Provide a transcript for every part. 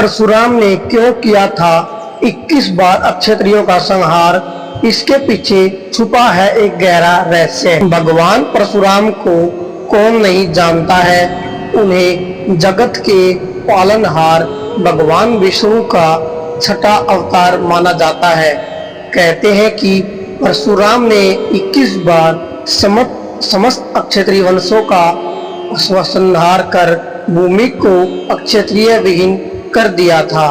परशुराम ने क्यों किया था 21 बार अक्षत्रियों का संहार, इसके पीछे छुपा है एक गहरा रहस्य। भगवान परशुराम को कौन नहीं जानता है। उन्हें जगत के पालनहार भगवान विष्णु का छठा अवतार माना जाता है। कहते हैं कि परशुराम ने 21 बार समस्त अक्षत्रिय वंशों का संहार कर भूमि को अक्षत्रिय विहीन कर दिया था।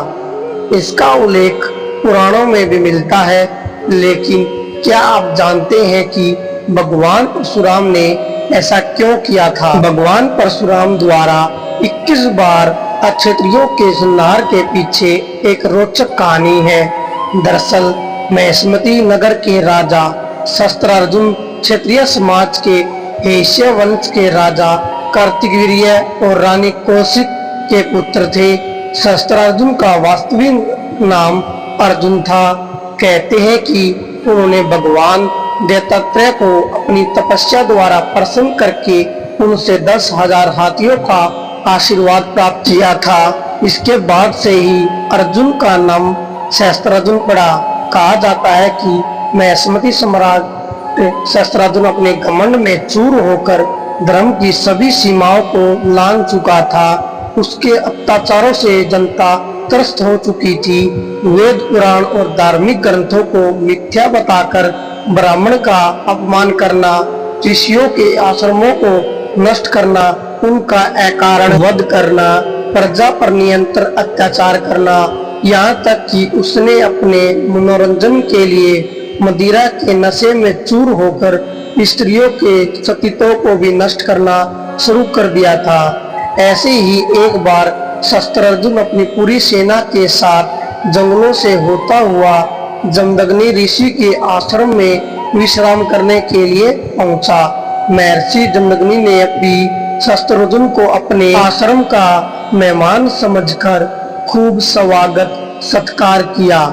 इसका उल्लेख पुराणों में भी मिलता है। लेकिन क्या आप जानते हैं कि भगवान परशुराम ने ऐसा क्यों किया था? भगवान परशुराम द्वारा 21 बार अक्षत्रियों के संहार के पीछे एक रोचक कहानी है। दरअसल महेश्मती नगर के राजा शस्त्रार्जुन क्षत्रिय समाज के वैश्य वंश के राजा कार्तिकवीर्य और रानी कौशिक के पुत्र थे। शस्त्रार्जुन का वास्तविक नाम अर्जुन था। कहते हैं कि उन्होंने भगवान दत्तात्रेय को अपनी तपस्या द्वारा प्रसन्न करके उनसे 10,000 हाथियों का आशीर्वाद प्राप्त किया था। इसके बाद से ही अर्जुन का नाम शस्त्रार्जुन पड़ा। कहा जाता है कि महेश्मती सम्राट शस्त्रार्जुन अपने घमंड में चूर होकर धर्म की सभी सीमाओं को लांघ चुका था। उसके अत्याचारों से जनता त्रस्त हो चुकी थी। वेद पुराण और धार्मिक ग्रंथों को मिथ्या बताकर ब्राह्मण का अपमान करना, ऋषियों के आश्रमों को नष्ट करना, उनका अकारण वध करना, प्रजा पर निरंतर अत्याचार करना, यहाँ तक कि उसने अपने मनोरंजन के लिए मदिरा के नशे में चूर होकर स्त्रियों के सतीत्व को भी नष्ट करना शुरू कर दिया था। ऐसे ही एक बार शस्त्रार्जुन अपनी पूरी सेना के साथ जंगलों से होता हुआ जमदग्नि ऋषि के आश्रम में विश्राम करने के लिए पहुंचा। महर्षि जमदग्नि ने अपनी शस्त्रार्जुन को अपने आश्रम का मेहमान समझकर खूब स्वागत सत्कार किया।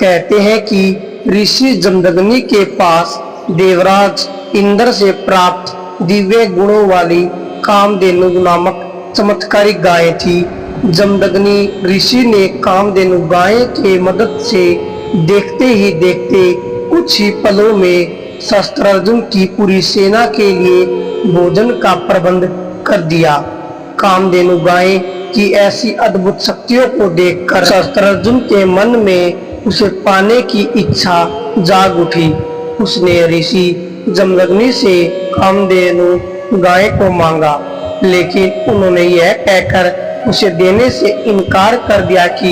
कहते हैं कि ऋषि जमदग्नि के पास देवराज इंद्र से प्राप्त दिव्य गुणों वाली कामधेनु नामक चमत्कारिक गाय थी। जमदग्नि ऋषि ने कामधेनु गाय के मदद से देखते ही देखते कुछ ही पलों में शस्त्रार्जुन की पूरी सेना के लिए भोजन का प्रबंध कर दिया। कामधेनु गाय की ऐसी अद्भुत शक्तियों को देखकर शस्त्रार्जुन के मन में उसे पाने की इच्छा जाग उठी। उसने ऋषि जमदग्नि से कामधेनु गाय को मांगा, लेकिन उन्होंने यह कहकर उसे देने से इनकार कर दिया कि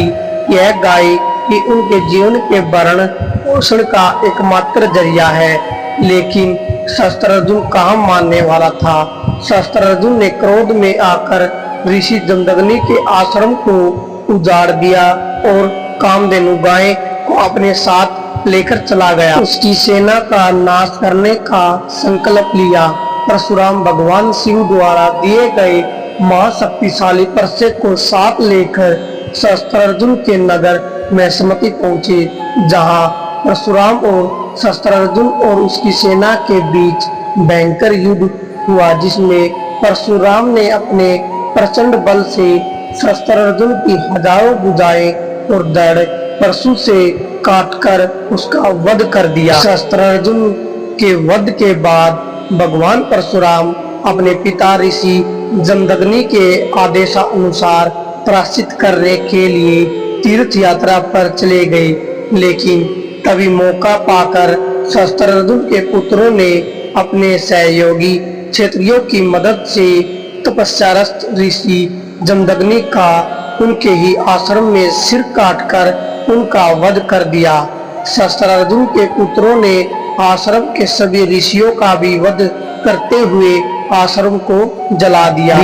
यह गाय ही उनके जीवन के भरण पोषण का एकमात्र जरिया है। लेकिन शस्त्रार्जुन कहाँ मानने वाला था। शस्त्रार्जुन ने क्रोध में आकर ऋषि जमदग्नि के आश्रम को उजाड़ दिया और कामधेनु गाय को अपने साथ लेकर चला गया। उसकी सेना का नाश करने का संकल्प लिया। परशुराम भगवान शिव द्वारा दिए गए महाशक्तिशाली परसे को साथ लेकर शस्त्रार्जुन के नगर महेश्मती पहुंचे, जहां परशुराम और शस्त्रार्जुन और उसकी सेना के बीच भयंकर युद्ध हुआ, जिसमें परशुराम ने अपने प्रचंड बल से शस्त्रार्जुन की हजारों भुजाएं और धड़ परशु से काटकर उसका वध कर दिया। शस्त्रार्जुन के वध के बाद भगवान परशुराम अपने पिता ऋषि जमदग्नि के आदेशानुसार प्रायश्चित करने के लिए तीर्थ यात्रा पर चले गए। लेकिन तभी मौका पाकर शस्त्रार्जुन के पुत्रों ने अपने सहयोगी क्षत्रियों की मदद से तपस्यारत ऋषि जमदग्नि का उनके ही आश्रम में सिर काटकर उनका वध कर दिया। शस्त्रार्जुन के पुत्रों ने आश्रम के सभी ऋषियों का भी वध करते हुए आश्रम को जला दिया।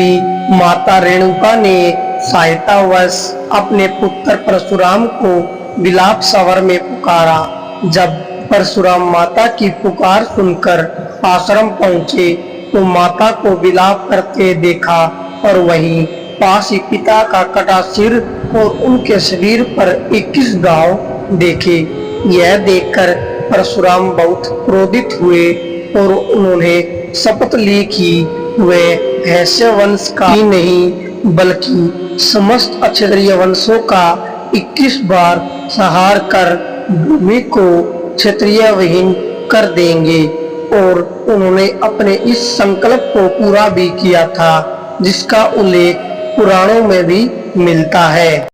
माता रेणुका ने सहायतावश अपने पुत्र परशुराम को विलाप स्वर में पुकारा। जब परशुराम माता की पुकार सुनकर आश्रम पहुंचे तो माता को विलाप करते देखा और वहीं पास ही पिता का कटा सिर और उनके शरीर पर 21 घाव देखे। यह देखकर परशुराम बहुत क्रोधित हुए और उन्होंने शपथ ली कि वे वैश्य वंश का ही नहीं बल्कि समस्त क्षत्रिय वंशों का 21 बार संहार कर भूमि को क्षत्रिय विहीन कर देंगे। और उन्होंने अपने इस संकल्प को पूरा भी किया था, जिसका उल्लेख पुराणों में भी मिलता है।